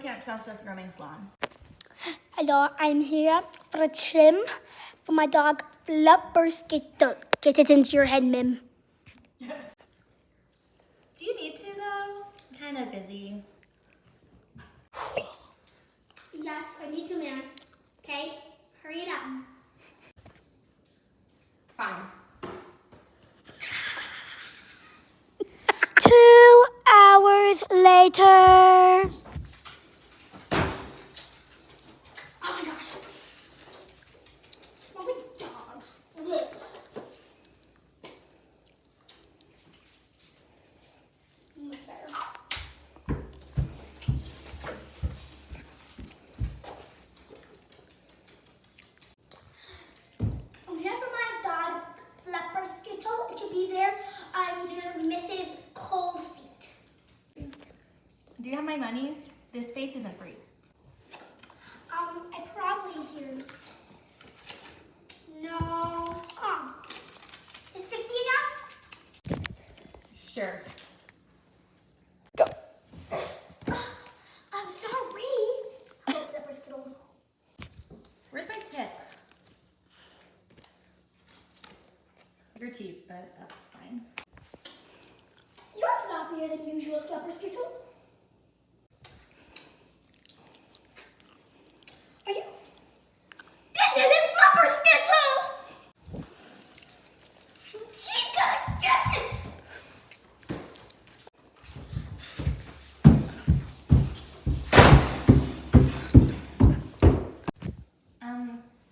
Can't Trust Us Grooming Salon. Hello, I'm here for a trim for my dog Flopper Skittle. Get it into your head, Mim. Do you need to though? I'm kind of busy. Yes, I need to, ma'am. Okay, hurry it up. Fine. 2 hours later. Oh my gosh. Smell like dogs. Ugh. Much better. I'm here for my dog, Flopper Skittle. It should be there under Mrs. Cold Feet. Do you have my money? This face isn't free. I probably hear. No. Is 50 enough? Sure. I'm sorry. Oh, Flopper Skittle. Where's my tip? You're cheap, but that's fine. You're floppier than usual, Flopper Skittle. Are you? This isn't Flopper Skittle! She's gonna get it!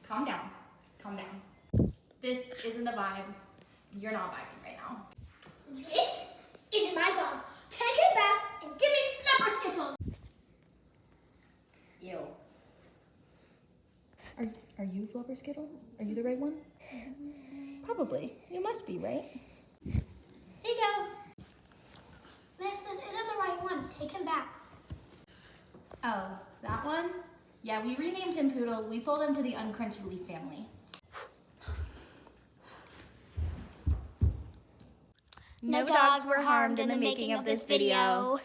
Calm down. Calm down. This isn't the vibe. You're not vibing right now. This isn't my dog. Take it back and give me Flopper Skittle. Ew. Are you Flopper Skittle? Are you the right one? Probably. You must be, right? Here you go. This isn't the right one. Take him back. Oh, that one? Yeah, we renamed him Poodle. We sold him to the Uncrunchy Leaf family. No dogs were harmed in the making of this video.